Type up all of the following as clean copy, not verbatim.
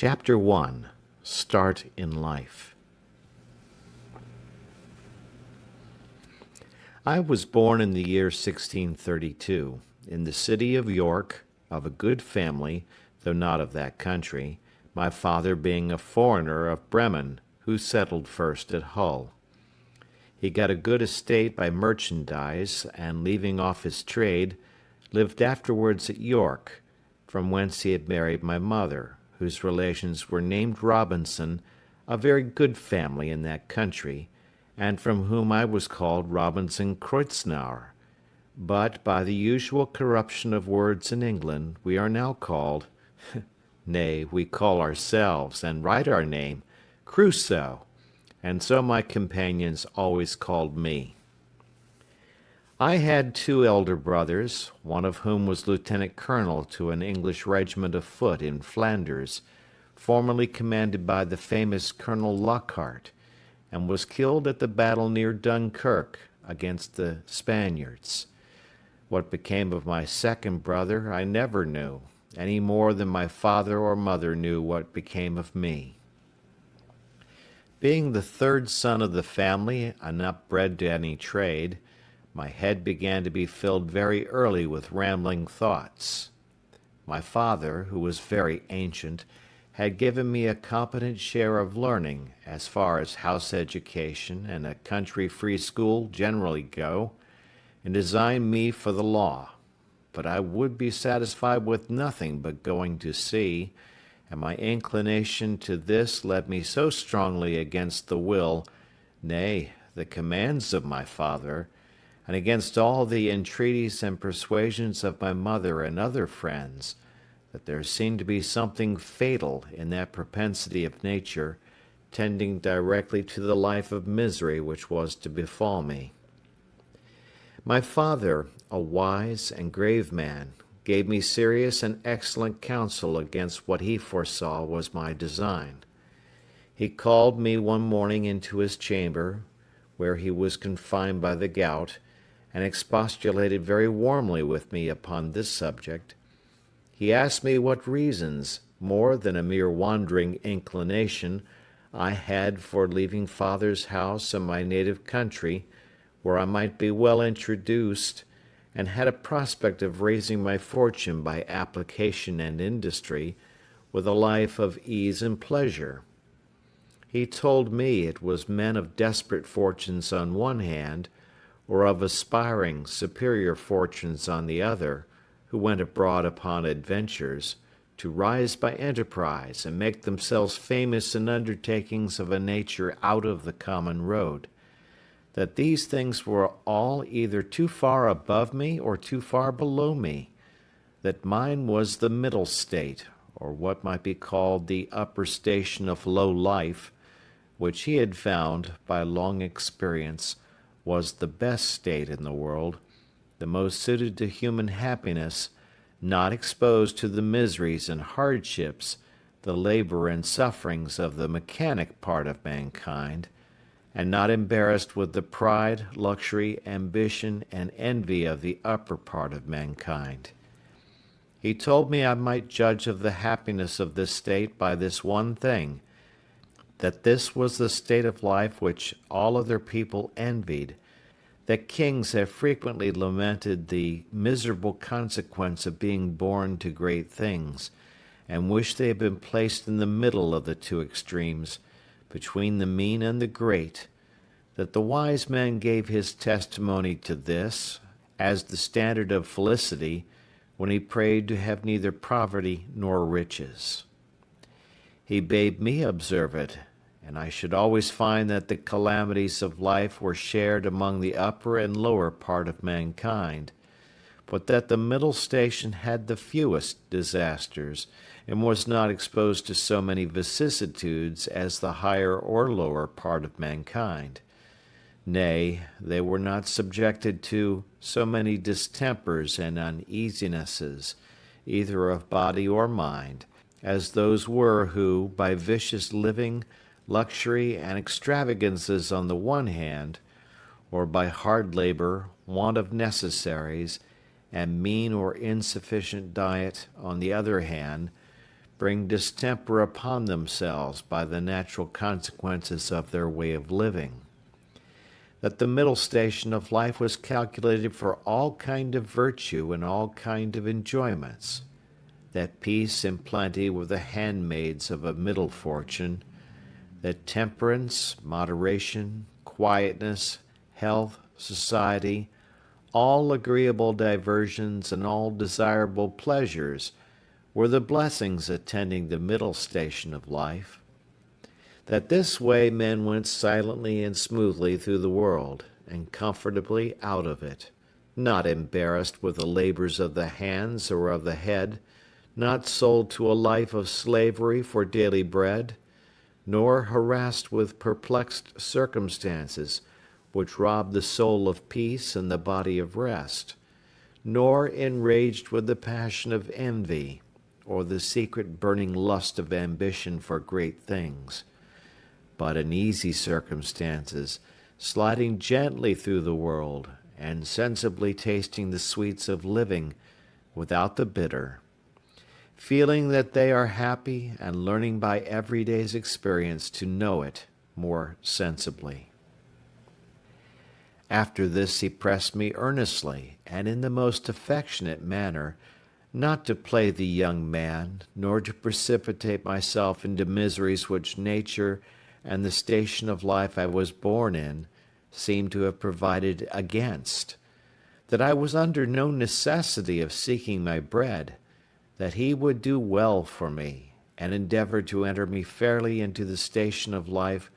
Chapter 1. Start in Life. I was born in the year 1632, in the city of York, of a good family, though not of that country, my father being a foreigner of Bremen, who settled first at Hull. He got a good estate by merchandise, and leaving off his trade, lived afterwards at York, from whence he had married my mother, whose relations were named Robinson, a very good family in that country, and from whom I was called Robinson Crusoe. But by the usual corruption of words in England, we are now called, nay, we call ourselves, and write our name, Crusoe, and so my companions always called me. I had 2 elder brothers, one of whom was lieutenant colonel to an English regiment of foot in Flanders, formerly commanded by the famous Colonel Lockhart, and was killed at the battle near Dunkirk against the Spaniards. What became of my second brother I never knew, any more than my father or mother knew what became of me. Being the 3rd son of the family and not bred to any trade, my head began to be filled very early with rambling thoughts. My father, who was very ancient, had given me a competent share of learning as far as house education and a country free school generally go, and designed me for the law. But I would be satisfied with nothing but going to sea, and my inclination to this led me so strongly against the will, nay, the commands of my father, and against all the entreaties and persuasions of my mother and other friends, that there seemed to be something fatal in that propensity of nature, tending directly to the life of misery which was to befall me. My father, a wise and grave man, gave me serious and excellent counsel against what he foresaw was my design. He called me one morning into his chamber, where he was confined by the gout, and expostulated very warmly with me upon this subject. He asked me what reasons, more than a mere wandering inclination, I had for leaving father's house and my native country, where I might be well introduced, and had a prospect of raising my fortune by application and industry, with a life of ease and pleasure. He told me it was men of desperate fortunes on one hand, or of aspiring, superior fortunes on the other, who went abroad upon adventures, to rise by enterprise and make themselves famous in undertakings of a nature out of the common road, that these things were all either too far above me or too far below me, that mine was the middle state, or what might be called the upper station of low life, which he had found, by long experience, was the best state in the world, the most suited to human happiness, not exposed to the miseries and hardships, the labor and sufferings of the mechanic part of mankind, and not embarrassed with the pride, luxury, ambition, and envy of the upper part of mankind. He told me I might judge of the happiness of this state by this one thing, that this was the state of life which all other people envied, that kings have frequently lamented the miserable consequence of being born to great things, and wished they had been placed in the middle of the 2 extremes, between the mean and the great, that the wise man gave his testimony to this, as the standard of felicity, when he prayed to have neither poverty nor riches. He bade me observe it, and I should always find that the calamities of life were shared among the upper and lower part of mankind, but that the middle station had the fewest disasters, and was not exposed to so many vicissitudes as the higher or lower part of mankind. Nay, they were not subjected to so many distempers and uneasinesses, either of body or mind, as those were who, by vicious living, luxury, and extravagances on the one hand, or by hard labor, want of necessaries, and mean or insufficient diet on the other hand, bring distemper upon themselves by the natural consequences of their way of living. That the middle station of life was calculated for all kind of virtue and all kind of enjoyments. That peace and plenty were the handmaids of a middle fortune. That temperance, moderation, quietness, health, society, all agreeable diversions and all desirable pleasures were the blessings attending the middle station of life. That this way men went silently and smoothly through the world, and comfortably out of it, not embarrassed with the labors of the hands or of the head, not sold to a life of slavery for daily bread, nor harassed with perplexed circumstances, which rob the soul of peace and the body of rest, nor enraged with the passion of envy, or the secret burning lust of ambition for great things, but in easy circumstances, sliding gently through the world, and sensibly tasting the sweets of living without the bitter, feeling that they are happy and learning by every day's experience to know it more sensibly. After this he pressed me earnestly, and in the most affectionate manner, not to play the young man, nor to precipitate myself into miseries which nature and the station of life I was born in seemed to have provided against, that I was under no necessity of seeking my bread, that he would do well for me, and endeavor to enter me fairly into the station of life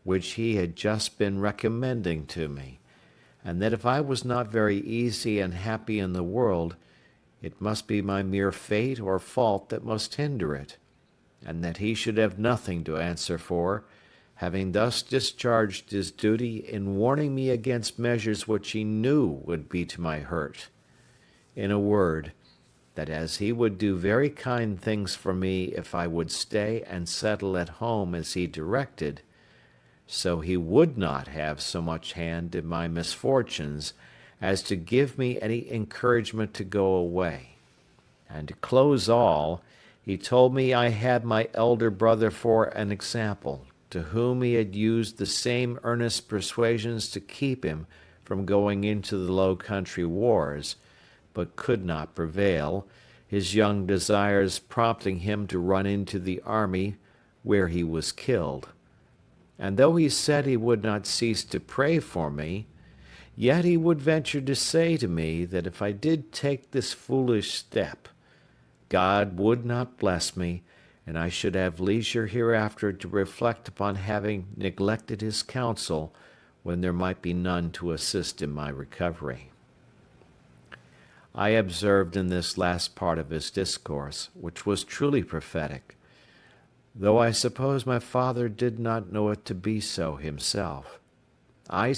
which he had just been recommending to me, and that if I was not very easy and happy in the world, it must be my mere fate or fault that must hinder it, and that he should have nothing to answer for, having thus discharged his duty in warning me against measures which he knew would be to my hurt. In a word, that as he would do very kind things for me if I would stay and settle at home as he directed, so he would not have so much hand in my misfortunes as to give me any encouragement to go away. And to close all, he told me I had my elder brother for an example, to whom he had used the same earnest persuasions to keep him from going into the Low Country wars, but could not prevail, his young desires prompting him to run into the army, where he was killed. And though he said he would not cease to pray for me, yet he would venture to say to me that if I did take this foolish step, God would not bless me, and I should have leisure hereafter to reflect upon having neglected his counsel when there might be none to assist in my recovery. I observed in this last part of his discourse, which was truly prophetic, though I suppose my father did not know it to be so himself. I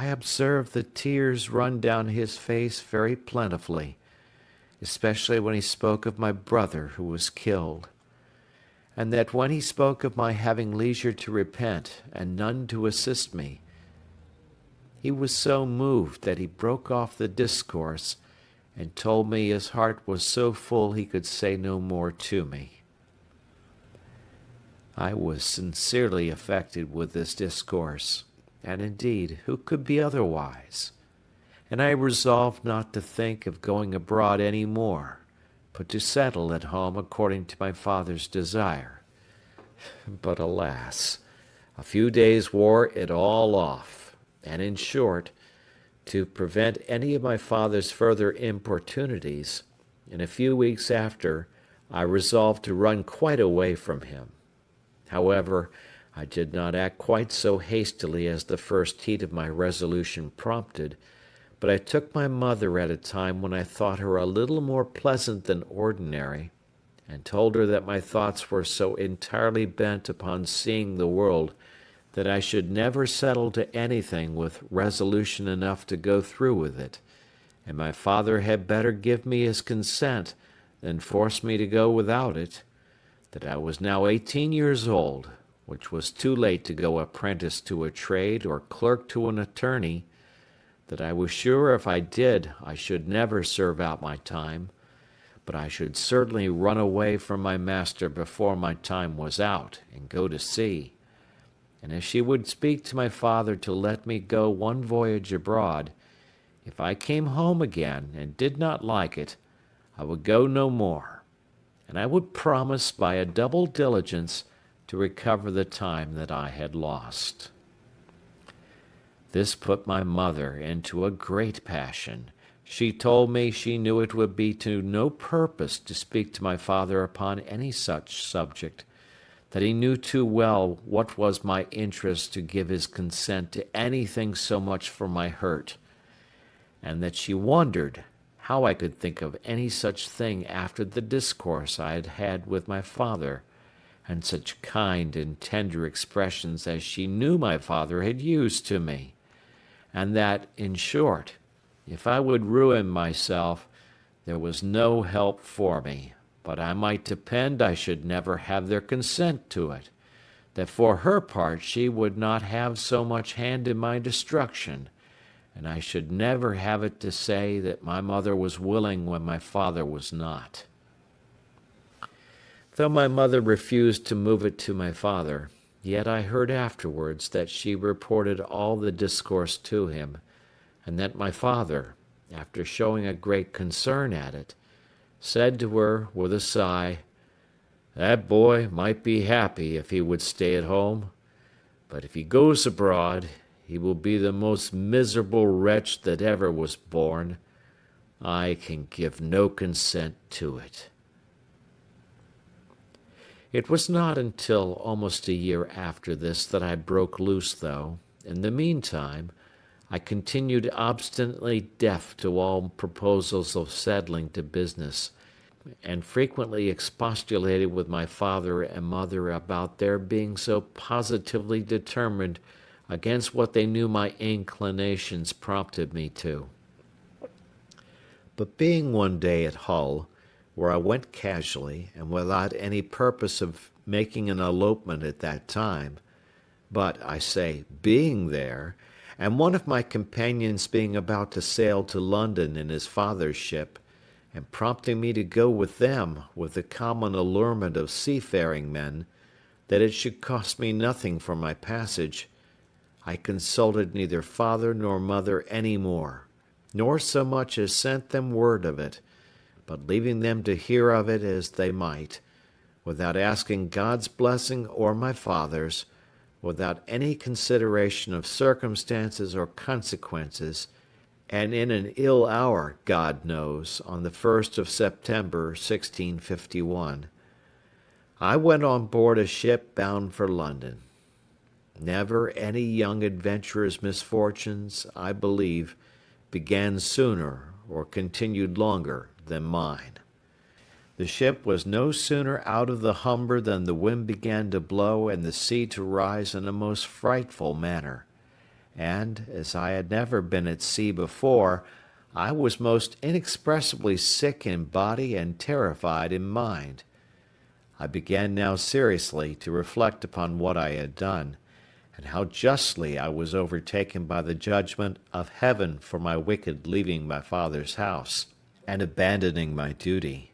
observed the tears run down his face very plentifully, especially when he spoke of my brother who was killed, and that when he spoke of my having leisure to repent and none to assist me, he was so moved that he broke off the discourse and told me his heart was so full he could say no more to me. I was sincerely affected with this discourse, and indeed, who could be otherwise? And I resolved not to think of going abroad any more, but to settle at home according to my father's desire. But alas, a few days wore it all off, and in short, to prevent any of my father's further importunities, in a few weeks after, I resolved to run quite away from him. However, I did not act quite so hastily as the first heat of my resolution prompted, but I took my mother at a time when I thought her a little more pleasant than ordinary, and told her that my thoughts were so entirely bent upon seeing the world that I should never settle to anything with resolution enough to go through with it, and my father had better give me his consent than force me to go without it, that I was now 18 years old, which was too late to go apprentice to a trade or clerk to an attorney, that I was sure if I did I should never serve out my time, but I should certainly run away from my master before my time was out, and go to sea. And if she would speak to my father to let me go one voyage abroad, if I came home again and did not like it, I would go no more, and I would promise by a double diligence to recover the time that I had lost. This put my mother into a great passion. She told me she knew it would be to no purpose to speak to my father upon any such subject, that he knew too well what was my interest to give his consent to anything so much for my hurt, and that she wondered how I could think of any such thing after the discourse I had had with my father, and such kind and tender expressions as she knew my father had used to me, and that, in short, if I would ruin myself, there was no help for me, but I might depend I should never have their consent to it, that for her part she would not have so much hand in my destruction, and I should never have it to say that my mother was willing when my father was not. Though my mother refused to move it to my father, yet I heard afterwards that she reported all the discourse to him, and that my father, after showing a great concern at it, said to her with a sigh, "That boy might be happy if he would stay at home, but if he goes abroad, he will be the most miserable wretch that ever was born. I can give no consent to it." It was not until almost a year after this that I broke loose, though, in the meantime, I continued obstinately deaf to all proposals of settling to business, and frequently expostulated with my father and mother about their being so positively determined against what they knew my inclinations prompted me to. But being one day at Hull, where I went casually and without any purpose of making an elopement at that time, but, I say, being there, and one of my companions being about to sail to London in his father's ship, and prompting me to go with them with the common allurement of seafaring men, that it should cost me nothing for my passage, I consulted neither father nor mother any more, nor so much as sent them word of it, but leaving them to hear of it as they might, without asking God's blessing or my father's, without any consideration of circumstances or consequences, and in an ill hour, God knows, on the 1st of September, 1651, I went on board a ship bound for London. Never any young adventurer's misfortunes, I believe, began sooner or continued longer than mine. The ship was no sooner out of the Humber than the wind began to blow and the sea to rise in a most frightful manner, and, as I had never been at sea before, I was most inexpressibly sick in body and terrified in mind. I began now seriously to reflect upon what I had done, and how justly I was overtaken by the judgment of heaven for my wicked leaving my father's house, and abandoning my duty.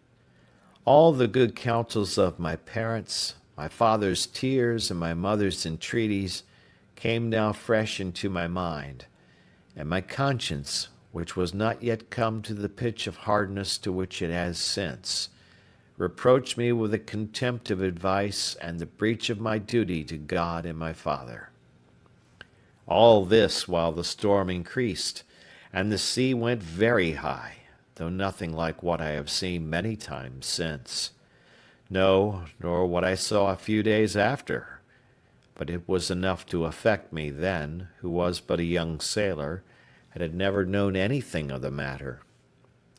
All the good counsels of my parents, my father's tears, and my mother's entreaties came now fresh into my mind, and my conscience, which was not yet come to the pitch of hardness to which it has since, reproached me with the contempt of advice and the breach of my duty to God and my father. All this while the storm increased, and the sea went very high, though nothing like what I have seen many times since. No, nor what I saw a few days after. But it was enough to affect me then, who was but a young sailor, and had never known anything of the matter.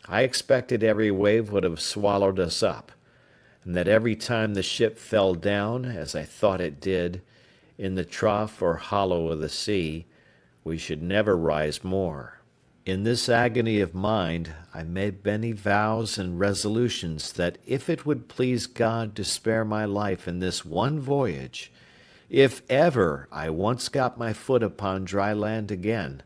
I expected every wave would have swallowed us up, and that every time the ship fell down, as I thought it did, in the trough or hollow of the sea, we should never rise more. In this agony of mind, I made many vows and resolutions that if it would please God to spare my life in this one voyage, if ever I once got my foot upon dry land again,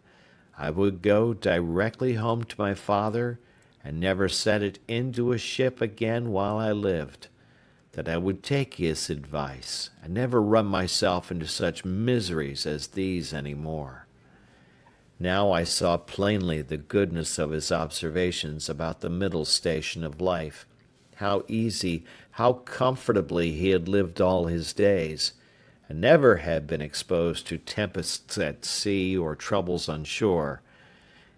I would go directly home to my father and never set it into a ship again while I lived, that I would take his advice, and never run myself into such miseries as these any more. Now I saw plainly the goodness of his observations about the middle station of life, how easy, how comfortably he had lived all his days, and never had been exposed to tempests at sea or troubles on shore,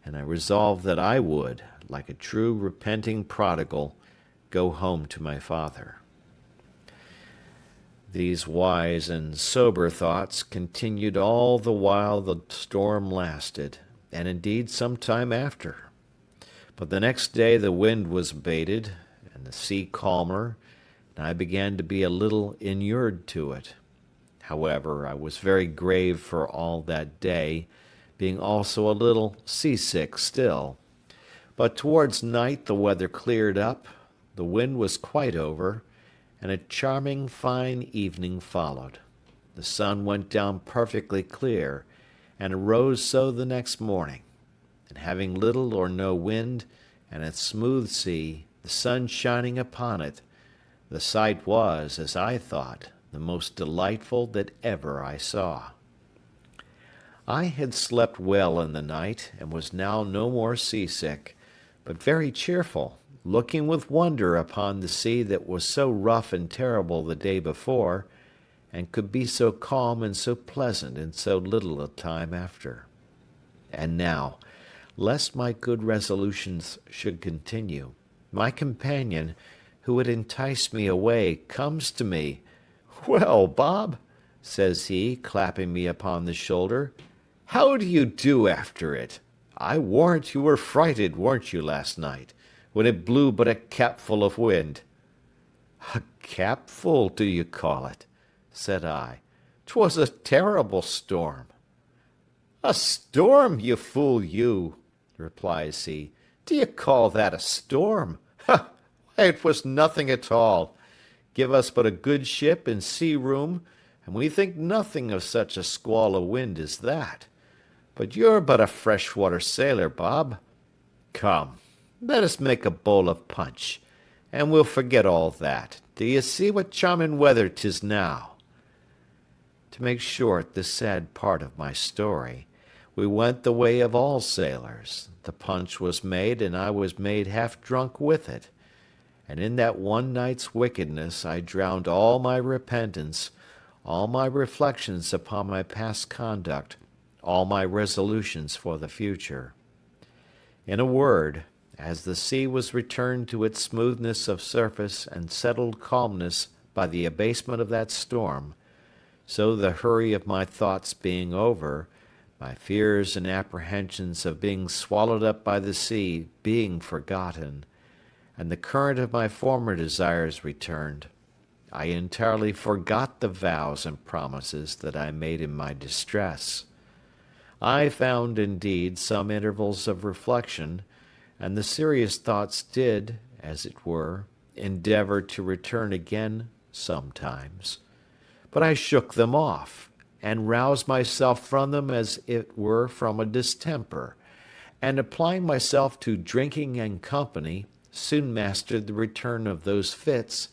and I resolved that I would, like a true repenting prodigal, go home to my father. These wise and sober thoughts continued all the while the storm lasted, and indeed some time after. But the next day the wind was abated, and the sea calmer, and I began to be a little inured to it. However, I was very grave for all that day, being also a little seasick still. But towards night the weather cleared up, the wind was quite over, and a charming fine evening followed. The sun went down perfectly clear, and arose so the next morning, and having little or no wind, and a smooth sea, the sun shining upon it, the sight was, as I thought, the most delightful that ever I saw. I had slept well in the night, and was now no more seasick, but very cheerful, looking with wonder upon the sea that was so rough and terrible the day before, and could be so calm and so pleasant in so little a time after. And now, lest my good resolutions should continue, my companion, who had enticed me away, comes to me. "Well, Bob," says he, clapping me upon the shoulder, "how do you do after it? I warrant you were frighted, weren't you, last night, when it blew but a capful of wind?" "A capful, do you call it?" said I. "'Twas a terrible storm." "A storm, you fool you," replies he. "Do you call that a storm? Ha! Why, it was nothing at all. Give us but a good ship and sea room, and we think nothing of such a squall of wind as that. But you're but a freshwater sailor, Bob. Come, let us make a bowl of punch, and we'll forget all that. Do you see what charming weather 'tis now?" To make short the sad part of my story, we went the way of all sailors. The punch was made, and I was made half drunk with it. And in that one night's wickedness I drowned all my repentance, all my reflections upon my past conduct, all my resolutions for the future. In a word, as the sea was returned to its smoothness of surface and settled calmness by the abasement of that storm, so the hurry of my thoughts being over, my fears and apprehensions of being swallowed up by the sea being forgotten, and the current of my former desires returned, I entirely forgot the vows and promises that I made in my distress. I found, indeed, some intervals of reflection, and the serious thoughts did, as it were, endeavor to return again sometimes. But I shook them off, and roused myself from them as it were from a distemper, and applying myself to drinking and company, soon mastered the return of those fits,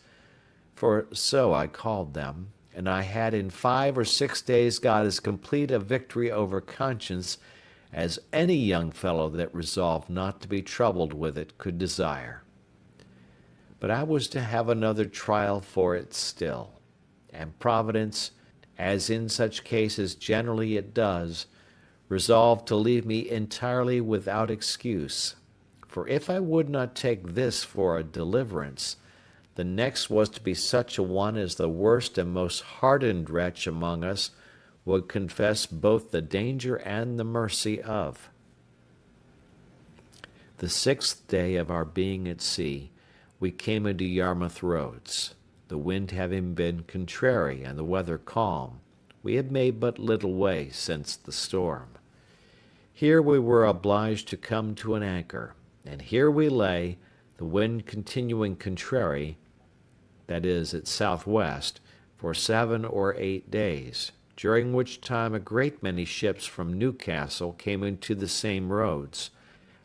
for so I called them, and I had in 5 or 6 days got as complete a victory over conscience as any young fellow that resolved not to be troubled with it could desire. But I was to have another trial for it still, and Providence, as in such cases generally it does, resolved to leave me entirely without excuse. For if I would not take this for a deliverance, the next was to be such a one as the worst and most hardened wretch among us would confess both the danger and the mercy of. The 6th day of our being at sea, we came into Yarmouth roads. The wind having been contrary and the weather calm, we had made but little way since the storm. Here we were obliged to come to an anchor, and here we lay, the wind continuing contrary, that is, at southwest, for 7 or 8 days, during which time a great many ships from Newcastle came into the same roads,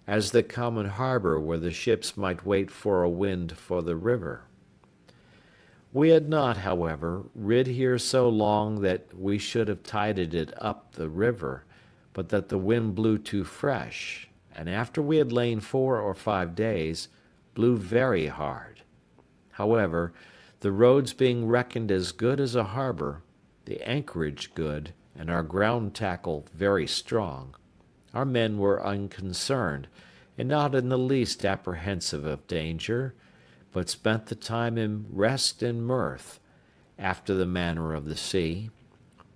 as the common harbor where the ships might wait for a wind for the river. We had not, however, rid here so long that we should have tided it up the river, but that the wind blew too fresh, and after we had lain 4 or 5 days, blew very hard. However, the roads being reckoned as good as a harbor, the anchorage good, and our ground tackle very strong, our men were unconcerned, and not in the least apprehensive of danger, but spent the time in rest and mirth, after the manner of the sea.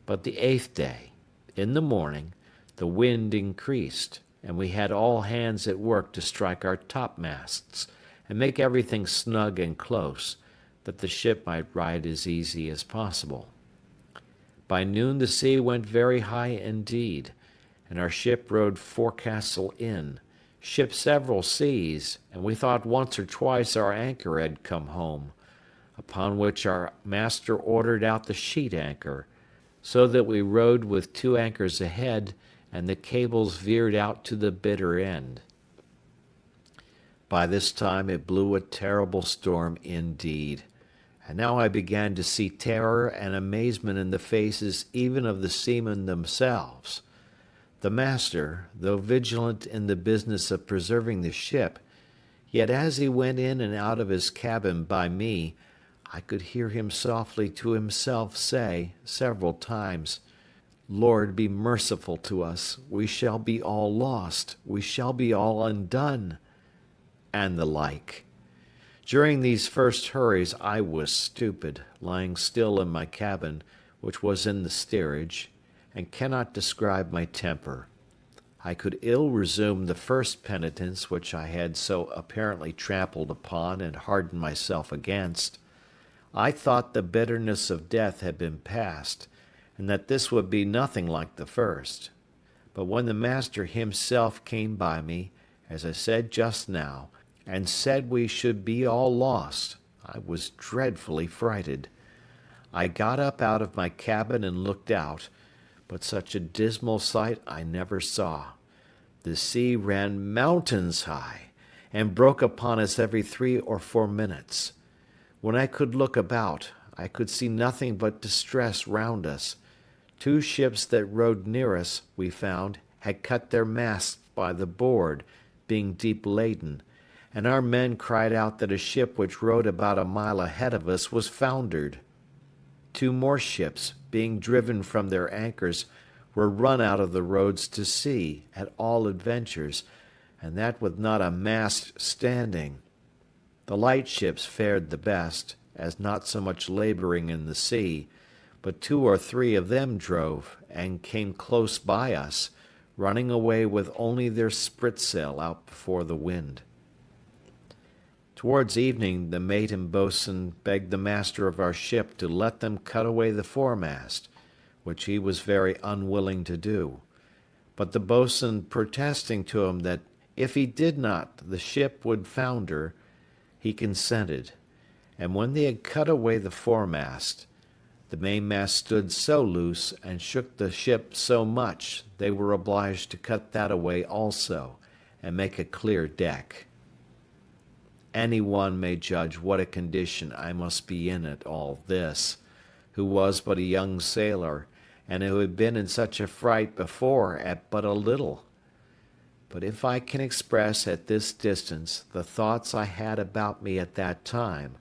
But the 8th day, in the morning, the wind increased, and we had all hands at work to strike our topmasts, and make everything snug and close, that the ship might ride as easy as possible. By noon the sea went very high indeed, and our ship rode forecastle in, shipped several seas, and we thought once or twice our anchor had come home, upon which our master ordered out the sheet anchor, so that we rode with 2 anchors ahead, and the cables veered out to the bitter end. By this time it blew a terrible storm indeed, and now I began to see terror and amazement in the faces even of the seamen themselves. The master, though vigilant in the business of preserving the ship, yet as he went in and out of his cabin by me, I could hear him softly to himself say several times, "Lord, be merciful to us. We shall be all lost. We shall be all undone," and the like. During these first hurries I was stupid, lying still in my cabin, which was in the steerage, and cannot describe my temper. I could ill resume the first penitence which I had so apparently trampled upon and hardened myself against. I thought the bitterness of death had been past, and that this would be nothing like the first. But when the master himself came by me, as I said just now, and said we should be all lost, I was dreadfully frighted. I got up out of my cabin and looked out, but such a dismal sight I never saw. The sea ran mountains high, and broke upon us every 3 or 4 minutes. When I could look about, I could see nothing but distress round us. 2 ships that rode near us, we found, had cut their masts by the board, being deep laden, and our men cried out that a ship which rode about a mile ahead of us was foundered. 2 more ships, being driven from their anchors, were run out of the roads to sea at all adventures, and that with not a mast standing. The light ships fared the best, as not so much laboring in the sea, but 2 or 3 of them drove, and came close by us, running away with only their spritsail out before the wind. Towards evening the mate and boatswain begged the master of our ship to let them cut away the foremast, which he was very unwilling to do. But the boatswain protesting to him that if he did not the ship would founder, he consented, and when they had cut away the foremast, the mainmast stood so loose and shook the ship so much they were obliged to cut that away also, and make a clear deck. Any one may judge what a condition I must be in at all this, who was but a young sailor, and who had been in such a fright before at but a little. But if I can express at this distance the thoughts I had about me at that time,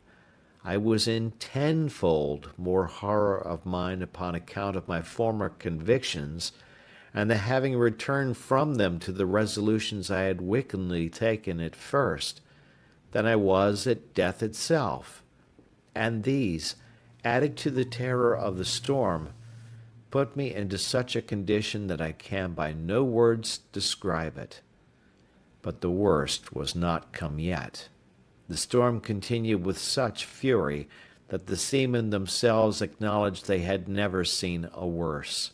I was in tenfold more horror of mind upon account of my former convictions, and the having returned from them to the resolutions I had wickedly taken at first, than I was at death itself. And these, added to the terror of the storm, put me into such a condition that I can by no words describe it. But the worst was not come yet. The storm continued with such fury that the seamen themselves acknowledged they had never seen a worse.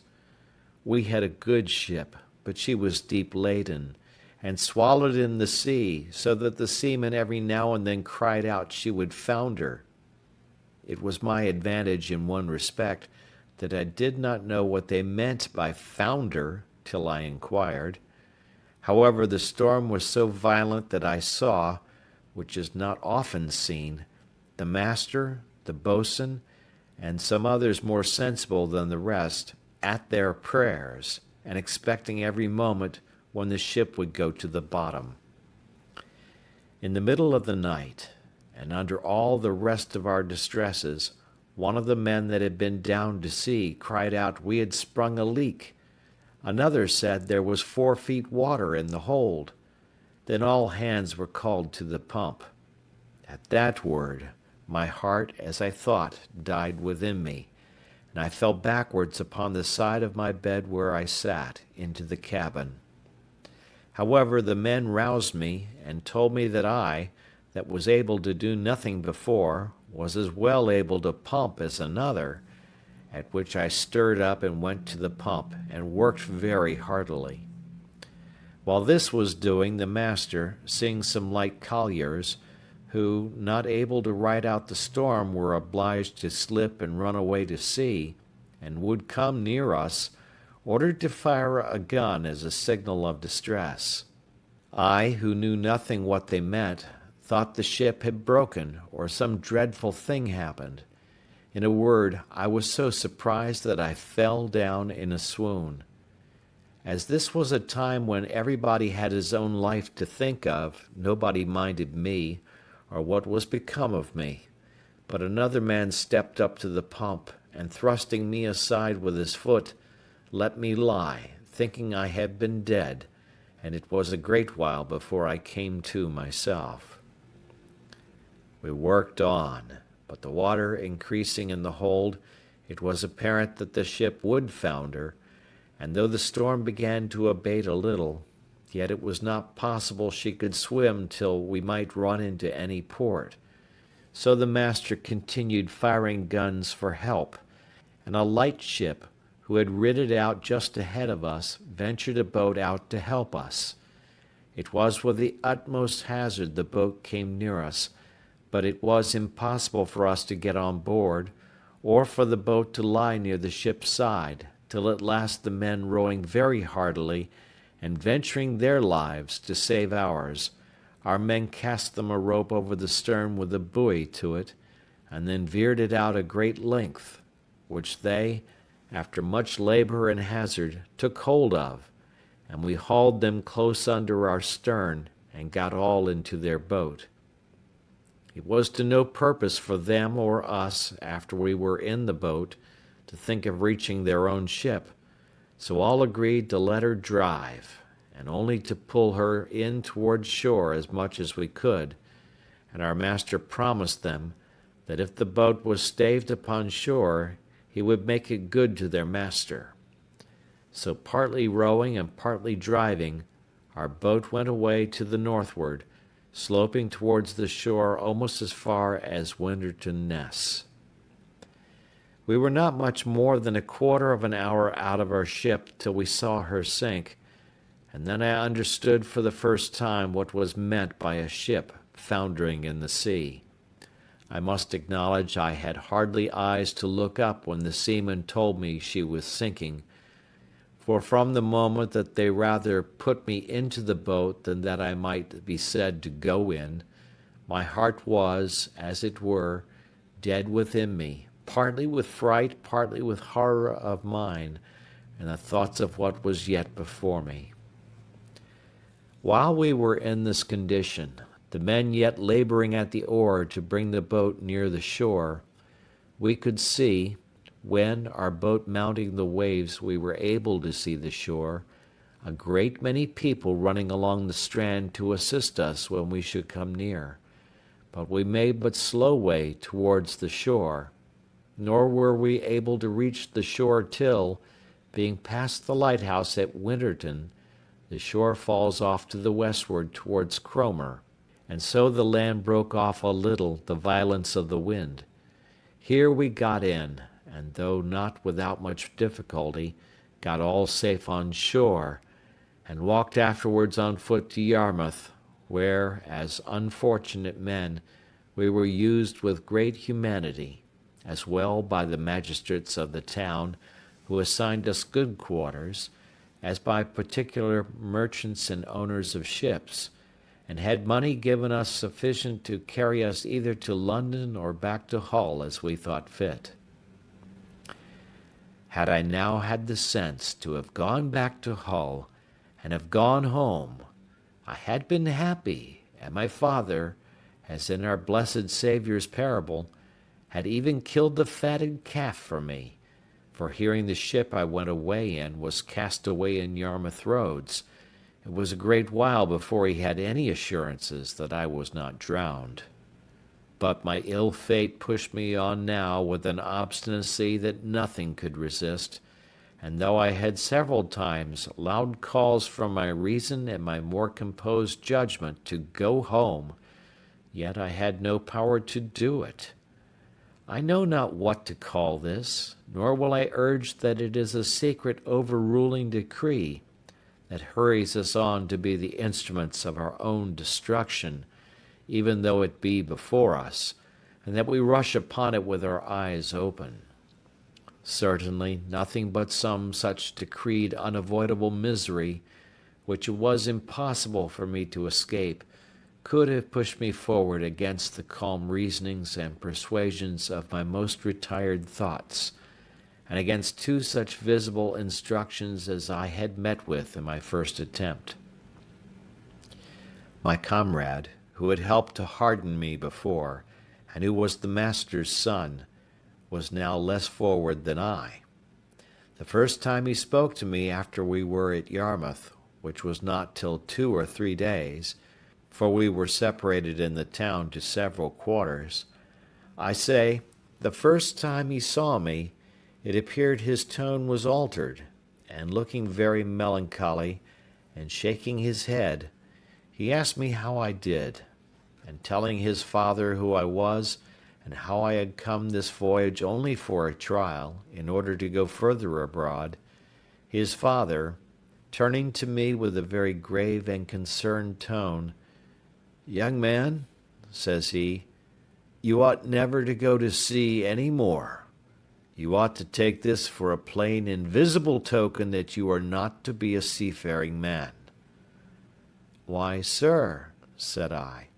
We had a good ship, but she was deep laden, and swallowed in the sea, so that the seamen every now and then cried out she would founder. It was my advantage in one respect that I did not know what they meant by founder till I inquired. However, the storm was so violent that I saw, which is not often seen, the master, the boatswain, and some others more sensible than the rest, at their prayers, and expecting every moment when the ship would go to the bottom. In the middle of the night, and under all the rest of our distresses, one of the men that had been down to see cried out we had sprung a leak. Another said there was 4 feet water in the hold. Then all hands were called to the pump. At that word, my heart, as I thought, died within me, and I fell backwards upon the side of my bed where I sat, into the cabin. However, the men roused me, and told me that I, that was able to do nothing before, was as well able to pump as another, at which I stirred up and went to the pump, and worked very heartily. While this was doing, the master, seeing some light colliers, who, not able to ride out the storm, were obliged to slip and run away to sea, and would come near us, ordered to fire a gun as a signal of distress. I, who knew nothing what they meant, thought the ship had broken, or some dreadful thing happened. In a word, I was so surprised that I fell down in a swoon. As this was a time when everybody had his own life to think of, nobody minded me, or what was become of me. But another man stepped up to the pump, and thrusting me aside with his foot, let me lie, thinking I had been dead, and it was a great while before I came to myself. We worked on, but the water increasing in the hold, it was apparent that the ship would founder, and though the storm began to abate a little, yet it was not possible she could swim till we might run into any port. So the master continued firing guns for help, and a light ship, who had rid out just ahead of us, ventured a boat out to help us. It was with the utmost hazard the boat came near us, but it was impossible for us to get on board, or for the boat to lie near the ship's side, till at last the men rowing very heartily, and venturing their lives to save ours, our men cast them a rope over the stern with a buoy to it, and then veered it out a great length, which they, after much labor and hazard, took hold of, and we hauled them close under our stern, and got all into their boat. It was to no purpose for them or us, after we were in the boat, to think of reaching their own ship, so all agreed to let her drive, and only to pull her in towards shore as much as we could, and our master promised them that if the boat was staved upon shore, he would make it good to their master. So partly rowing and partly driving, our boat went away to the northward, sloping towards the shore almost as far as Winterton Ness. We were not much more than a quarter of an hour out of our ship till we saw her sink, and then I understood for the first time what was meant by a ship foundering in the sea. I must acknowledge I had hardly eyes to look up when the seamen told me she was sinking, for from the moment that they rather put me into the boat than that I might be said to go in, my heart was, as it were, dead within me, partly with fright, partly with horror of mind, and the thoughts of what was yet before me. While we were in this condition, the men yet laboring at the oar to bring the boat near the shore, we could see, when, our boat mounting the waves, we were able to see the shore, a great many people running along the strand to assist us when we should come near. But we made but slow way towards the shore, nor were we able to reach the shore till, being past the lighthouse at Winterton, the shore falls off to the westward towards Cromer, and so the land broke off a little the violence of the wind. Here we got in, and though not without much difficulty, got all safe on shore, and walked afterwards on foot to Yarmouth, where, as unfortunate men, we were used with great humanity, as well by the magistrates of the town, who assigned us good quarters, as by particular merchants and owners of ships, and had money given us sufficient to carry us either to London or back to Hull as we thought fit. Had I now had the sense to have gone back to Hull and have gone home, I had been happy, and my father, as in our blessed Saviour's parable, had even killed the fatted calf for me, for hearing the ship I went away in was cast away in Yarmouth Roads, it was a great while before he had any assurances that I was not drowned. But my ill fate pushed me on now with an obstinacy that nothing could resist, and though I had several times loud calls from my reason and my more composed judgment to go home, yet I had no power to do it. I know not what to call this, nor will I urge that it is a secret overruling decree that hurries us on to be the instruments of our own destruction, even though it be before us, and that we rush upon it with our eyes open. Certainly nothing but some such decreed unavoidable misery, which it was impossible for me to escape, could have pushed me forward against the calm reasonings and persuasions of my most retired thoughts, and against two such visible instructions as I had met with in my first attempt. My comrade, who had helped to harden me before, and who was the master's son, was now less forward than I. The first time he spoke to me after we were at Yarmouth, which was not till 2 or 3 days, for we were separated in the town to several quarters, I say, the first time he saw me, it appeared his tone was altered, and looking very melancholy, and shaking his head, he asked me how I did, and telling his father who I was, and how I had come this voyage only for a trial, in order to go further abroad, his father, turning to me with a very grave and concerned tone, "Young man," says he, "you ought never to go to sea any more. You ought to take this for a plain invisible token that you are not to be a seafaring man." "Why, sir," said I,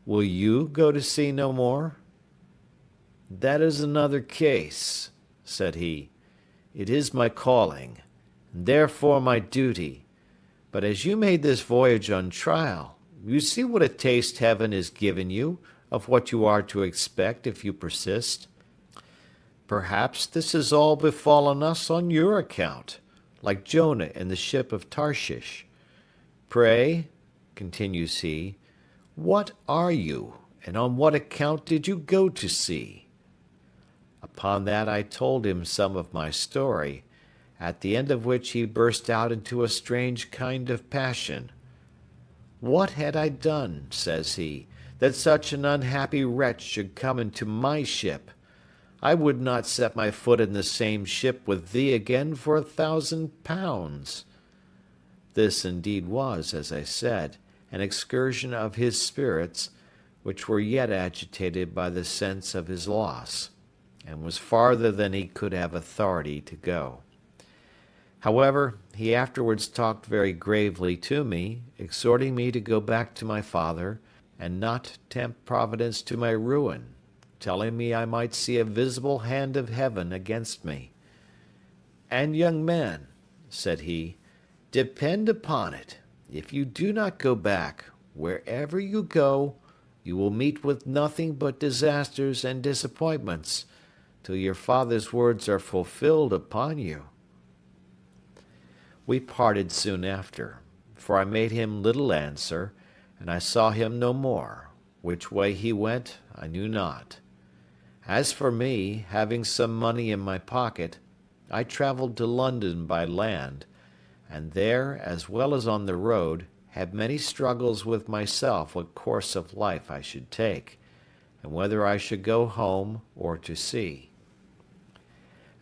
"will you go to sea no more?" "That is another case," said he. "It is my calling, and therefore my duty. But as you made this voyage on trial, you see what a taste heaven has given you of what you are to expect if you persist. Perhaps this has all befallen us on your account, like Jonah in the ship of Tarshish. Pray," continues he, "what are you, and on what account did you go to sea?" Upon that I told him some of my story, at the end of which he burst out into a strange kind of passion. "What had I done," says he, "that such an unhappy wretch should come into my ship? I would not set my foot in the same ship with thee again for 1,000 pounds. This indeed was, as I said, an excursion of his spirits, which were yet agitated by the sense of his loss, and was farther than he could have authority to go. However, he afterwards talked very gravely to me, exhorting me to go back to my father, and not tempt Providence to my ruin, telling me I might see a visible hand of heaven against me. "And, young man," said he, "depend upon it, if you do not go back, wherever you go, you will meet with nothing but disasters and disappointments, till your father's words are fulfilled upon you." We parted soon after, for I made him little answer, and I saw him no more. Which way he went, I knew not. As for me, having some money in my pocket, I travelled to London by land, and there, as well as on the road, had many struggles with myself what course of life I should take, and whether I should go home or to sea.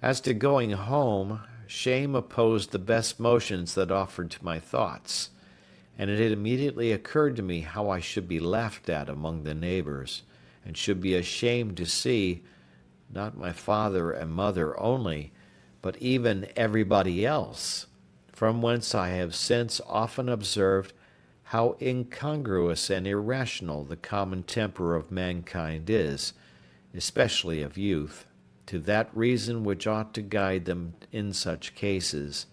As to going home, shame opposed the best motions that offered to my thoughts, and it had immediately occurred to me how I should be laughed at among the neighbors, and should be ashamed to see, not my father and mother only, but even everybody else, from whence I have since often observed how incongruous and irrational the common temper of mankind is, especially of youth, to that reason which ought to guide them in such cases,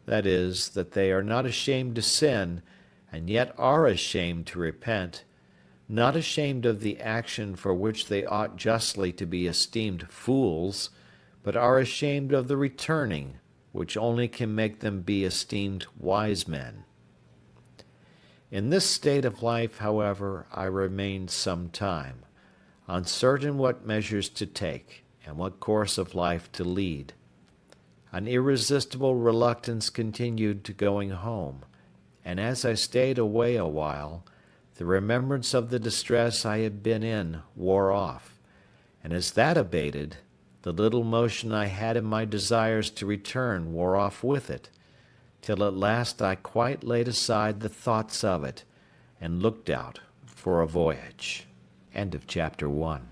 that is, that they are not ashamed to sin, and yet are ashamed to repent, not ashamed of the action for which they ought justly to be esteemed fools, but are ashamed of the returning, which only can make them be esteemed wise men. In this state of life, however, I remained some time, uncertain what measures to take, and what course of life to lead. An irresistible reluctance continued to going home, and as I stayed away a while, the remembrance of the distress I had been in wore off, and as that abated, the little motion I had in my desires to return wore off with it, till at last I quite laid aside the thoughts of it, and looked out for a voyage. End of chapter 1.